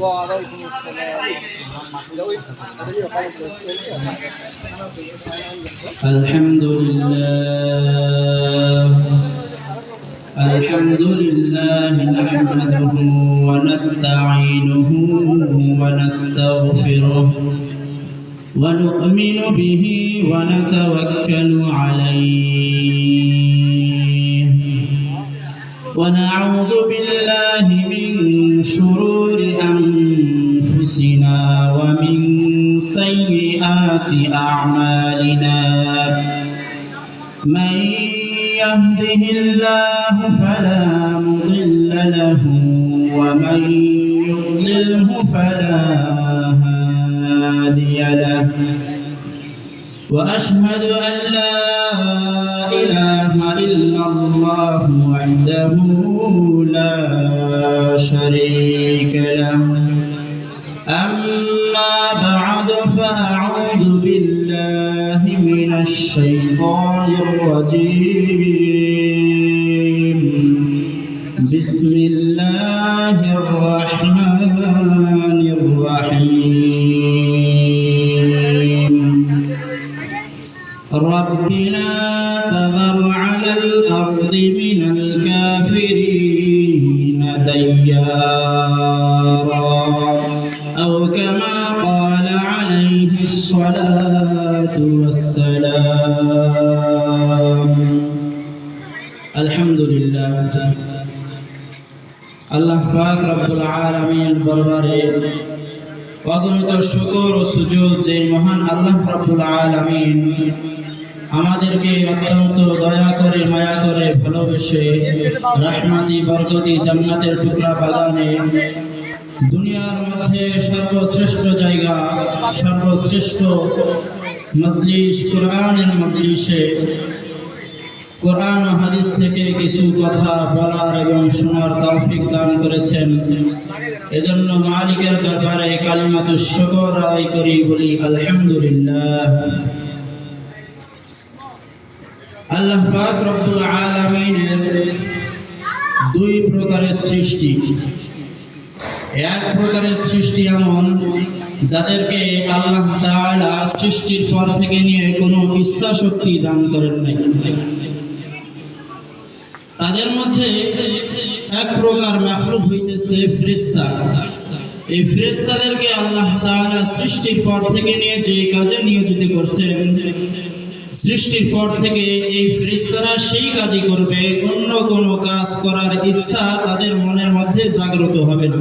وعليكم السلام. الحمد لله الحمد لله نحمده ونستعينه ونستغفره ونؤمن به ونتوكل عليه ونعوذ بالله من شرور أنفسنا ومن سيئات أعمالنا من يهده الله فلا مضل له ومن يضلله فلا هادي له وأشهد أن لا إله إلا الله وحده لا شريك له أما بعد فأعوذ بالله من الشيطان الرجيم بسم الله الرحمن الرحيم رب لا تذر على الأرض من الكافرين ديارا أو كما قال عليه الصلاة والسلام الحمد لله আল্লাহ পাক রব্বুল আলামিনের দরবারে অগণিত শুকর ও সুজুদ যে মহান আল্লাহ রব্বুল আলামিন আমাদেরকে অত্যন্ত দয়া করে মায়া করে ভালোবেসে রাহমাতি বরকতি জান্নাতের টুকরা বাগানে দুনিয়ার মধ্যে সর্বশ্রেষ্ঠ জায়গা সর্বশ্রেষ্ঠ মজলিস কোরআনের মজলিসে কোরআন ও হাদিস থেকে কিছু কথা বলার এবং শোনার তৌফিক দান করেছেন। এজন্য মালিকের দরবারে কালিমাতুশ শুকর আদায় করি, বলি আলহামদুলিল্লাহ। আল্লাহ পাক রব্বুল আলামিনের দুই প্রকারের সৃষ্টি। এক প্রকারের সৃষ্টি এমন যাদেরকে আল্লাহ তাআলা সৃষ্টির পর থেকে নিয়ে কোনো ইচ্ছা শক্তি দান করেন নাই। তাদের মধ্যে এক প্রকার মাখলুক হইতেছে ফেরেশতা। এই ফেরেশতাদেরকে আল্লাহ তাআলা সৃষ্টির পর থেকে নিয়ে যে কাজে নিয়োজিত করছেন, সৃষ্টির পর থেকে এই ফেরেশতারা সেই কাজই করবে, অন্য কোনো কাজ করার ইচ্ছা তাদের মনের মধ্যে জাগ্রত হবে না।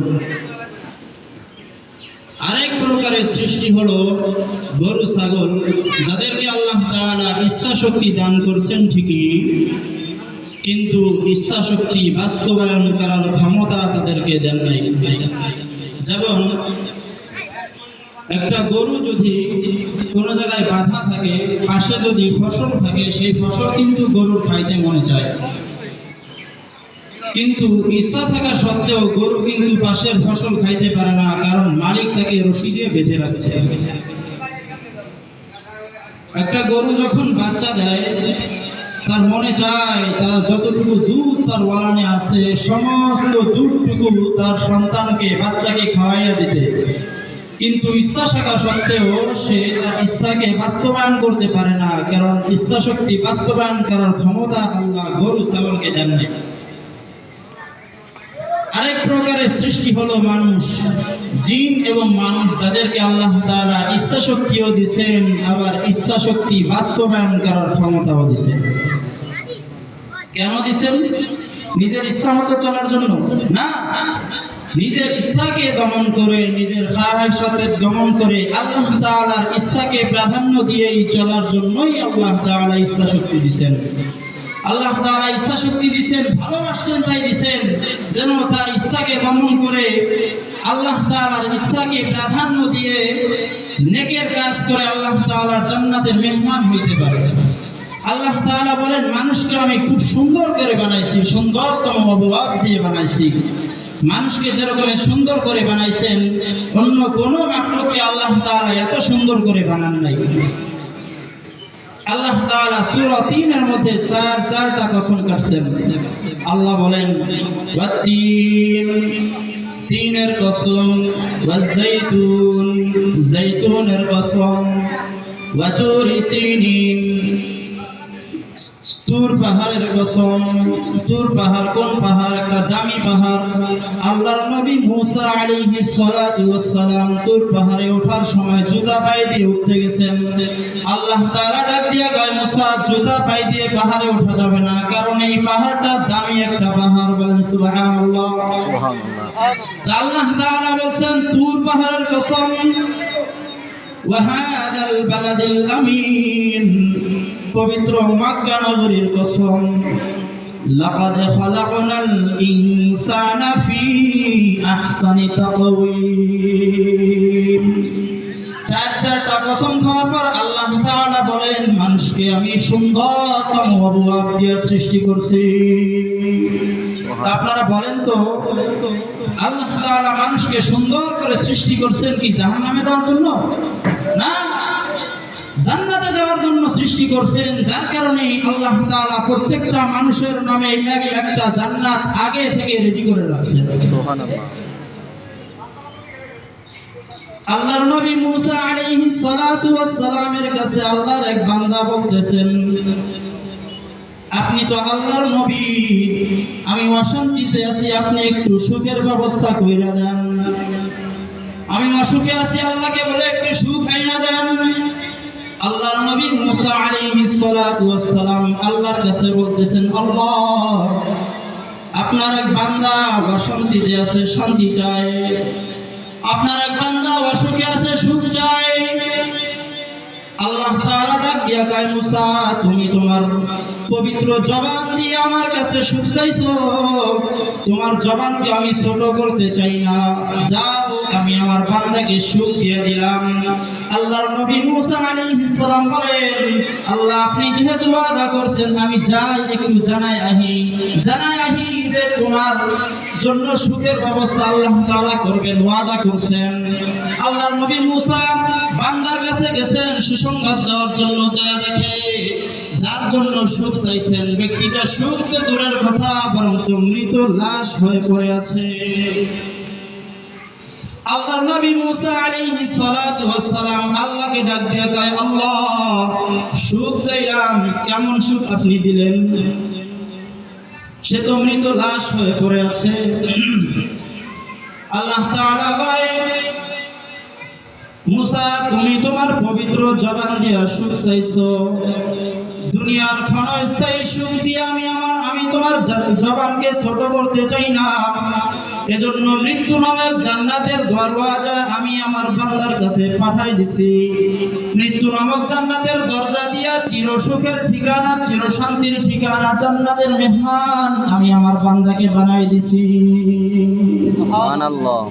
আরেক প্রকারের সৃষ্টি হলো গরু ছাগল, যাদেরকে আল্লাহ তাআলা ইচ্ছা শক্তি দান করছেন ঠিকই, কিন্তু ইচ্ছা শক্তি বাস্তবায়ন করার ক্ষমতা তাদেরকে দেন নাই। যেমন একটা গরু যদি কোনো জায়গায় বাঁধা থাকে, পাশে যদি ফসল থাকে, সেই ফসল কিন্তু গরুর খাইতে মনে চায়, কিন্তু ইচ্ছা থাকা সত্ত্বেও গরু কিন্তু পাশের ফসল খাইতে পারে না, কারণ মালিক তাকে রশি দিয়ে বেঁধে রাখছে। একটা গরু যখন বাচ্চা দেয়, তার মনে চায় তার যতটুকু দুধ তার ওয়ালানে আছে সমস্ত দুধটুকু তার সন্তানকে বাচ্চাকে খাওয়াইয়া দিতে, কিন্তু ইচ্ছা থাকা সত্ত্বেও সে তার ইচ্ছাকে বাস্তবায়ন করতে পারে না, কারণ ইচ্ছা শক্তি বাস্তবায়ন করার ক্ষমতা আল্লাহ গরু ছাগলকে দেন নাই। আরেক প্রকারের সৃষ্টি হলো মানুষ, জিন এবং মানুষ, যাদেরকে আল্লাহ তাআলা ইচ্ছা শক্তিও দিয়েছেন, আবার ইচ্ছা শক্তি বাস্তবায়ন করার ক্ষমতাও দিয়েছেন। কেন দিয়েছেন? নিজের ইচ্ছা মতো চলার জন্য না, নিজের ইচ্ছাকে দমন করে, নিজের খায়সাতের দমন করে আল্লাহ তাআলার ইচ্ছাকে প্রাধান্য দিয়েই চলার জন্যই আল্লাহ তাআলা ইচ্ছা শক্তি দিয়েছেন। আল্লাহ তাআলা ইচ্ছা শক্তি দিয়েছেন, ভালোবাসেন তাই দিয়েছেন, যেন তার ইচ্ছাকে দমন করে আল্লাহ তাআলার ইচ্ছাকে প্রাধান্য দিয়ে নেকের কাজ করে আল্লাহ তাআলার জান্নাতের মেহমান হইতে পারে। আল্লাহ তাআলা বলেন, মানুষকে আমি খুব সুন্দর করে বানাইছি, সুন্দরতম অবয়ব দিয়ে বানাইছি। মানুষকে যেরকম সুন্দর করে বানাইছেন, অন্য কোনো মাখলুককে আল্লাহ তাআলা এত সুন্দর করে বানান নাই। আল্লাহ তাআলা সূরা ৩ এর মধ্যে চারটা কসম কাটছেন। আল্লাহ বলেন, ওয়াত্তিন তিনের কসম, ওয়াজ্জাইতুন, জাইতুনের কসম, ওয়াতুরি সিনিন, তুর পাহাড়ের কসম। তুর পাহাড় কোন পাহাড়? একটা দামি পাহাড়। আল্লাহর নবী মুসা আলাইহিস সালাতু ওয়াস সালাম তুর পাহাড়ে ওঠার সময় জুতা পায়ে দিয়ে উঠতে গেছেন। আল্লাহ তাআলা ডাক দিয়া কয়, মুসা জুতা পায়ে দিয়ে পাহাড়ে ওঠা যাবে না, কারণ এই পাহাড়টা দামি একটা পাহাড়। বলেন সুবহানাল্লাহ। আল্লাহ তাআলা বলেন তুর পাহাড়ের কসম, ওয়া হাদাল বালাদিল আমিন, পবিত্র মক্কা নগরীর কসম। লাকাদ খালাকনাল ইনসানা ফি আহসানি তাকওয়িম। চারটা কসম খাওয়ার পর আল্লাহ তাআলা বলেন, মানুষকে আমি সুন্দরতম অবয়ব দিয়ে সৃষ্টি করছি। আপনারা বলেন তো, আল্লাহ তাআলা মানুষকে সুন্দর করে সৃষ্টি করছেন কি জাহান্নামে দেওয়ার জন্য? না, জান্নাতে দেওয়ার জন্য সৃষ্টি করছেন। যার কারণে আল্লাহ তাআলা প্রত্যেকটা মানুষের নামে একটা জান্নাত আগে থেকে রেডি করে রাখছেন। সুবহানাল্লাহ। আল্লাহর নবী মুসা আলাইহিস সালাতু ওয়াস সালামের কাছে আল্লাহর এক বান্দা বলতেছেন, আপনি তো আল্লাহর নবী, আমি অশান্তিতে আছি, আপনি একটু সুখের ব্যবস্থা কইরা দেন। আমি অসুখে আছি, আল্লাহকে বলে একটু সুখ আইনা দেন। আল্লাহর নবী মুসা আলাইহিস সালাতু ওয়াস সালাম আল্লাহর কাছে বলতেছেন, আল্লাহ, আপনার এক বান্দা অশান্তিতে আছে, শান্তি চায়। আপনার এক বান্দা অসুখে আছে, সুখ চায়। আল্লাহ তাআলা ডাক দিয়া কয়, মুসা, তুমি তোমার পবিত্র জবান দিয়ে আমার কাছে সুখ চাইছো, তোমার জবানকে আমি ছোট করতে চাই না। যাও, আমি আমার বান্দাকে সুখ দিয়ে দিলাম। আল্লাহর নবী মুসা আলাইহিস সালাম বলেন, আল্লাহ, আপনি যেহেতু ওয়াদা করছেন, আমি যাই একটু জানাই আহি যে তোমার জন্য সুখের ব্যবস্থা আল্লাহ তাআলা করবেন, ওয়াদা করছেন। আল্লাহর নবী মুসা বান্দার কাছে গেছেন সুসংবাদ দেওয়ার জন্য। যা দেখে যার জন্য সুখ চাইছেন, ব্যক্তিটা সুখ তো দূরের কথা, বরঞ্চ মৃত লাশ হয়ে পড়ে আছে। আল্লাহর নবী মুসা আলাইহিস সালাতু ওয়াস সালাম আল্লাহকে ডাক দিয়ে কয়, আল্লাহ, সুখ চাইলাম, কেমন সুখ আপনি দিলেন? সে তো মৃত লাশ হয়ে পড়ে আছে। আল্লাহ তাআলা কয়, মুসা, তুমি তোমার পবিত্র জবান দিয়ে সুখ চাইছো, দুনিয়ার ক্ষণস্থায়ী সুখ দিয়ে আমি তোমার জবানকে ছোট করতে চাই না। এজন্য মৃত্যু নামক জান্নাতের দরওয়াজা আমি আমার বান্দার কাছে পাঠাই দিছি। মৃত্যু নামক জান্নাতের দরজা দিয়া চির সুখের ঠিকানা, চির শান্তির ঠিকানা, জান্নাতের মেহমান আমি আমার বান্দাকে বানাই দিছি। সুবহানাল্লাহ।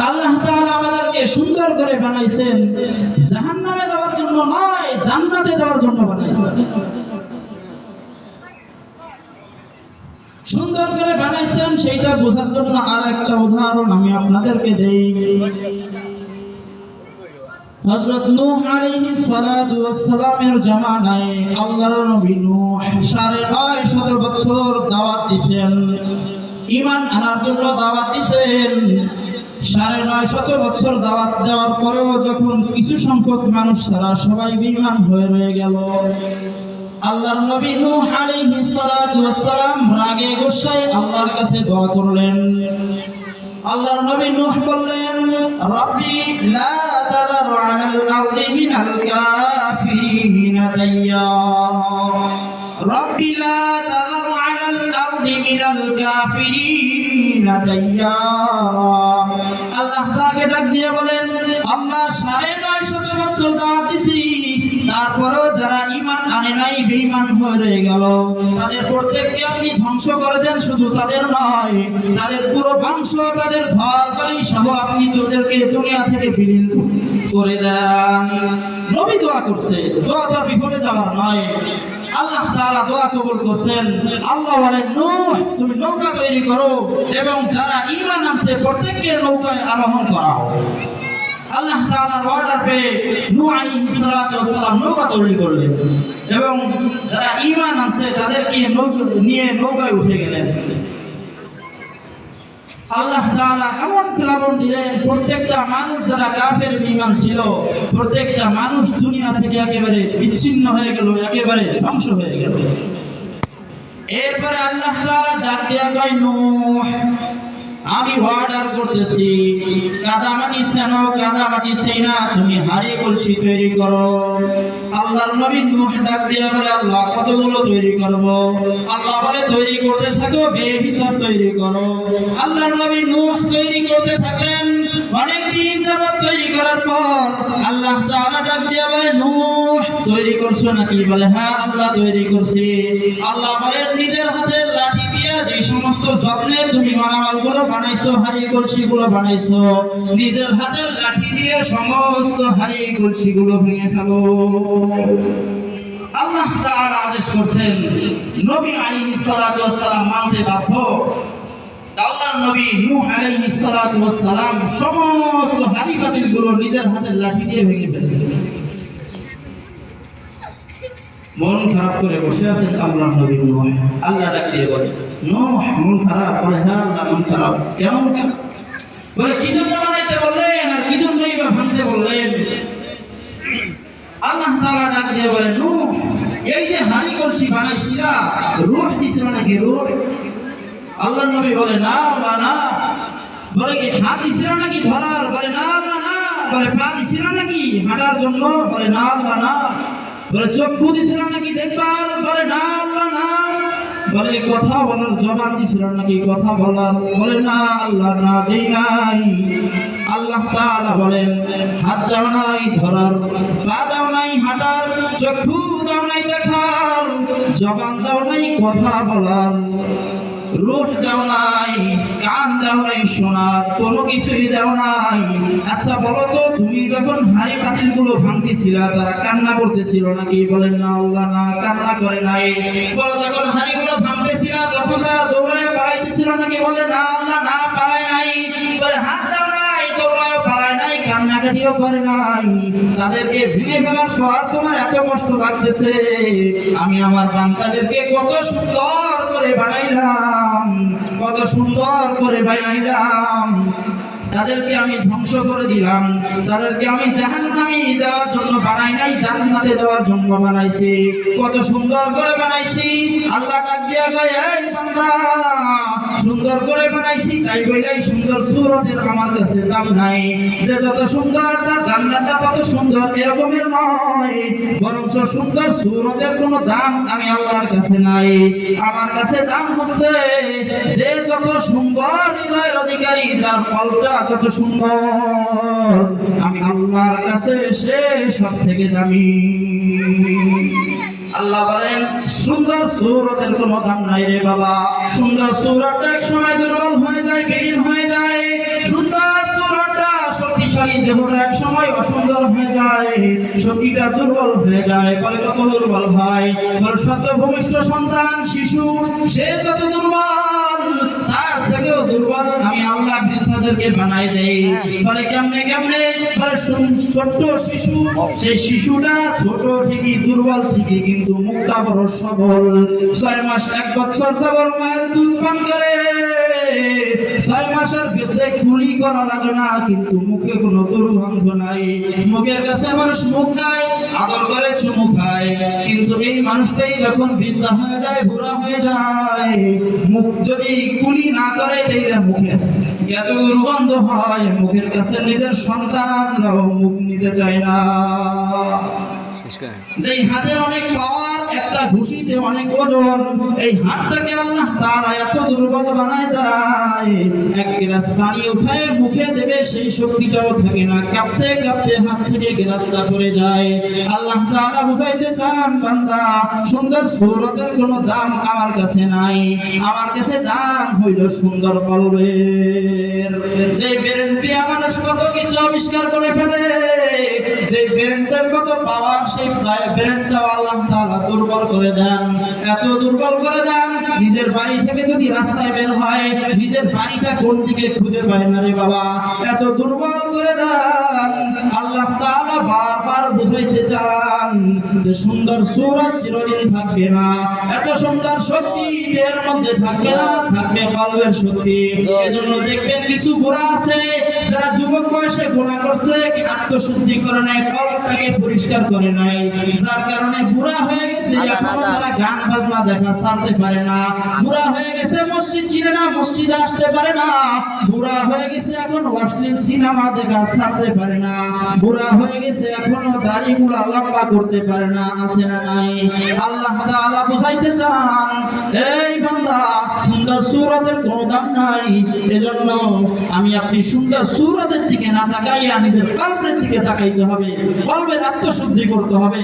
আল্লাহ তাআলা আমাদেরকে সুন্দর করে বানাইছেন, জাহান্নামে দেওয়ার জন্য নয়, জান্নাতে দেওয়ার জন্য বানাইছেন। সুন্দর করে বানাইছেন সেইটা বোঝার জন্য আর একটা উদাহরণ আমি আপনাদেরকে দেই। হযরত নূহ আলাইহিস সালাতু ওয়াস সালামের জামানায় আল্লাহর নবী নূহ ৯৫০ বছর দাওয়াত দিয়েছেন, ঈমান আনার জন্য দাওয়াত দিয়েছেন। ৯৫০ বছর দাওয়াত দেওয়ার পরেও যখন কিছু সংখ্যক মানুষ ছাড়া সবাই বেঈমান হয়ে রয়ে গেল, আল্লাহর নবী নূহ আলাইহিস সালাতু ওয়াস সালাম রাগে গোসায় আল্লাহর কাছে দোয়া করলেন। আল্লাহর নবী নূহ বললেন, রব্বি লা তাযার আলাল আরদি মিনাল কাফিরিনা দাইয়ারা, রব্বি লা তাযার আলাল আরদি মিনাল কাফিরিনা দাইয়ারা। আল্লাহ তাকে ডাক দিয়ে বলেন, আল্লাহ ৯৫০ বছর দাওয়াত দিছি, তারপরেও যারা ঈমান আনে নাই, বেঈমান হয়ে রয়ে গেল, তাদের প্রত্যেককে আপনি ধ্বংস করে দেন। শুধু তাদের নয়, তাদের পুরো বংশ, তাদের ঘর বাড়ি সহ আপনি তাদেরকে দুনিয়া থেকে বিলীন করে দেন। নবী দোয়া করছে, দোয়া তো বিফলে যাওয়ার নয়। আল্লাহ তাআলা দোয়া কবুল করছেন। আল্লাহ বলেন, নূহ, তুমি নৌকা তৈরি করো এবং যারা ঈমান আনছে প্রত্যেককে নৌকায় আরোহণ করাও। আল্লাহ তাআলার অর্ডার পেয়ে নূহ আলাইহিস সালাতু ওয়াস সালাম নৌকা তৈরি করলেন এবং যারা ঈমান আনছে তাদেরকে নিয়ে নৌকায় উঠে গেলেন। আল্লাহ তাআলা এমন প্লাবন দিলেন, প্রত্যেকটা মানুষ যারা কাফের বিমান ছিল, প্রত্যেকটা মানুষ দুনিয়া থেকে একেবারে বিচ্ছিন্ন হয়ে গেল, একেবারে ধ্বংস হয়ে গেল। এরপরে আল্লাহ তাআলা ডাক দেয়া কয়, নূহ আমি অর্ডার করতেছি, কাদামাটি সেনো, কাদামাটি সেনা তুমি হাড়ি কলসি তৈরি করো। আল্লাহর নবী নূহ ডাক দিয়ে বলে, আল্লাহ কতগুলো তৈরি করব? আল্লাহ বলে, তৈরি করতে থাকো, বেহিসাব তৈরি করো। আল্লাহর নবী নূহ তৈরি করতে থাকলেন। অনেক দিন যাবত তৈরি করার পর আল্লাহ তাআলা ডাক দিয়ে বলে, নূহ তৈরি করছো নাকি? বলে, হ্যাঁ আল্লাহ তৈরি করছি। আল্লাহ বলেন, নিজের হাতের লাঠি দিয়ে যে সমস্ত যত্নে তুমি মালামালগুলো বানাইছো, হাড়ি কলসিগুলো বানাইছো, নিজের হাতের লাঠি দিয়ে সমস্ত হাড়ি কলসিগুলো ভেঙে ফেলো। আল্লাহ তাআলা আদেশ করছেন, নবী আলাইহিস সালাতু ওয়াস সালাম মানতে বাধ্য। আল্লাহর নবী নূহ আলাইহিস সালাতু ওয়াস সালাম সমস্ত হাড়ি পাতিলগুলো নিজের হাতের লাঠি দিয়ে ভেঙে ফেললেন। মন খারাপ করে বসে আছেন আল্লাহর নবী নূহ। আল্লাহ ডাক দিয়ে বলে, নূহ মন খারাপ? বলে, হ্যাঁ আল্লাহ মন খারাপ। কেন মন খারাপ? বলে, কি জন্য বানাইতে বললেন আর কি জন্যই বা ভাঙতে বললেন? আল্লাহ তাআলা ডাক দিয়ে বলে, নূহ এই যে হাড়ি কলসি বানাইছিলা, রূহ দিছিল নাকি? রূহ? আল্লাহর নবী বলে, না আল্লাহ না। বলে, কি হাত দিছিল নাকি ধরার? বলে, না আল্লাহ না। বলে, পা দিছিল নাকি হাঁটার জন্য? বলে, না আল্লাহ না। বলে, চক্ষু দিছিল নাকি দেখবার? বলে, না আল্লাহ না। বলে, কথা বলার জবান দিছিল নাকি কথা বলার? বলে, না আল্লাহ না, দেই নাই। আল্লাহ তাআলা বলেন, হাত দাও নাই ধরার, পা দাও নাই হাঁটার, চক্ষু দাও নাই দেখার, জবান দাও নাই কথা বলার, রূহ দাও নাই, কান দাও নাই শোনার, কোনো কিছুই দাও নাই। আচ্ছা বলো তো, তুমি যখন হাড়ি পাতিলগুলো ভাঙতেছিলা তারা কান্না করতেছিল নাকি? বলেন, না আল্লাহ না, কান্না করে নাই। বলো, যখন হাড়িগুলো ভাঙতেছিলা তখন তারা দৌড়ায় পালাইতেছিল নাকি? বলে, না আল্লাহ না, পালায় নাই। বলে, হাত দাও নাই, দৌড়ায় পালায় নাই, কান্নাকাটিও করে নাই। তাদেরকে ভেঙে ফেলার পর তোমার এত কষ্ট লাগতেছে, আমি আমার বান্দাদেরকে কত সুন্দর করে বানাইলাম, কত সুন্দর করে বানাইলাম। তাদেরকে আমি ধ্বংস করে দিলাম, তাদেরকে আমি জাহান্নামে দেওয়ার জন্য বানাই নাই, জান্নাতে দেওয়ার জন্য বানাইছি। কত সুন্দর করে বানাইছি। আল্লাহ ডাক দিয়া কয়, এই বান্দা সুন্দর করে বানাইছি, তাই বলেই সুন্দর সূরতের আমার কাছে দাম নাই। যে যত সুন্দর তার জান্নাতটা তত সুন্দর, এরকমের নয়, বরং সুন্দর সূরতের কোনো দাম আমি আল্লাহর কাছে নাই। আমার কাছে দাম হচ্ছে যে যত সুন্দর হৃদয়ের অধিকারী, যার কলটা যত সুন্দর, আমি আল্লাহর কাছে সে সব থেকে দামি। আল্লাহ বলেন, সুন্দর সূরতের কোনো দাম নাই রে বাবা। সুন্দর সূরতটা এক সময় দুর্বল হয়ে যায়, বিলীন হয়ে যায়। সুন্দর সূরতটা শক্তিশালী দেহটা এক সময় অসুন্দর হয়ে যায়, শক্তিটা দুর্বল হয়ে যায়। বলে, কত দুর্বল হয়? বলে, সদ্য ভূমিষ্ঠ সন্তান শিশু, সে যত দুর্বল তার থেকেও দুর্বল আমি আল্লাহ বৃদ্ধাদেরকে বানাই দেই। বলে, কেমনে কেমনে? বলে, ছোট্ট শিশু, সেই শিশুটা ছোট ঠিকই, দুর্বল ঠিকই, কিন্তু মুখটা বড় সবল। 6 মাস 1 বছর যাবত মায়ের দুধ পান করে, 6 মাসের ভিতরে কুলি করা লাগে না, কিন্তু মুখে কোনো দুর্গন্ধ নাই। মুখের কাছে মানুষ মুখ খায়, আদর করে চুমু খায়, কিন্তু এই মানুষটাই যখন বৃদ্ধা হয়ে যায়, বুড়া হয়ে যায়, মুখ যদি কুলি না করে তাইলে মুখে এত দুর্গন্ধ হয়, মুখের কাছে নিজের সন্তানরাও মুখ নিতে চায় না। যেই হাতের অনেক পাওয়ার, একটা ঘুষিতে অনেক ওজন, এই হাতটাকে আল্লাহ তাআলা এত দুর্বল বানায় দেয়, এক গ্লাস পানি উঠায় মুখে দেবে সেই শক্তিটাও থাকে না, কাঁপতে কাঁপতে হাত থেকে গ্লাসটা পড়ে যায়। আল্লাহ তাআলা বুঝাইতে চান, বান্দা সুন্দর সূরতের কোনো দাম আমার কাছে নাই, আমার কাছে দাম হইল সুন্দর কলবের। যে ব্রেন দিয়ে মানুষ কত কিছু আবিষ্কার করে ফেলে, যে ব্রেনটার কত পাওয়ার, সেই ব্রেনটাও আল্লাহ তাআলা দুর্বল করে দেন। এত দুর্বল করে দেন, নিজের বাড়ি থেকে যদি রাস্তায় বের হয়, নিজের বাড়িটা কোন দিকে খুঁজে পায় না রে বাবা, এত দুর্বল করে দেন। আল্লাহ তাআলা বারবার বুঝাইতে চান, যে সুন্দর সূরত চিরদিন থাকবে না, এত সুন্দর শক্তি দেহের মধ্যে থাকবে না, থাকবে কলবের শক্তি। এজন্য দেখবেন কিছু বুড়া আছে যারা যুবক বয়সে গুনাহ করছে, আত্মশুদ্ধি করে নাই, কলবটাকে পরিষ্কার করে নাই, যার কারণে বুড়া হয়ে গেছে। এখনো তারা গান বাজনা দেখা ছাড়তে পারে না, বুড়া হয়ে গেছে, মসজিদ চিনে না, মসজিদে আসতে পারে না, বুড়া হয়ে গেছে, এখন অশ্লীল সিনেমা দেখা ছাড়তে পারে না, বুড়া হয়ে গেছে, এখনো দাড়িগুলো লম্বা করতে পারে না। আছে না নাই? আল্লাহ তাআলা বুঝাইতে চান, এই বান্দা, সুন্দর সূরতের কোনো দাম নাই। এজন্য আমি আপনি সুন্দর সূরতের দিকে না তাকাইয়া নিজের কলবের দিকে তাকাইতে হবে, কলবের আত্মশুদ্ধি করতে হবে।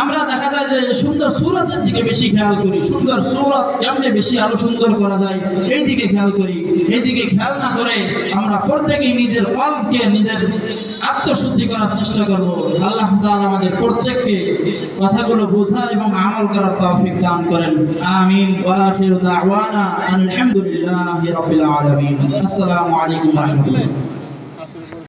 আমরা দেখা যায় যে সুন্দর সূরতের দিকে বেশি খেয়াল করি, সুন্দর সূরত কেমনে বেশি আরো সুন্দর করা যায় এই দিকে খেয়াল করি। এই দিকে খেয়াল না করে আমরা প্রত্যেকেই নিজের কলবকে, নিজের আত্মশুদ্ধি করার চেষ্টা করব। আল্লাহ তাআলা আমাদের প্রত্যেককে কথাগুলো বোঝা এবং আমল করার তৌফিক দান করেন। আমিন। ওয়া আখিরু দাওয়ানা আলহামদুলিল্লাহি রাব্বিল আলামিন। আসসালামু আলাইকুম ওয়া রাহমাতুল্লাহ।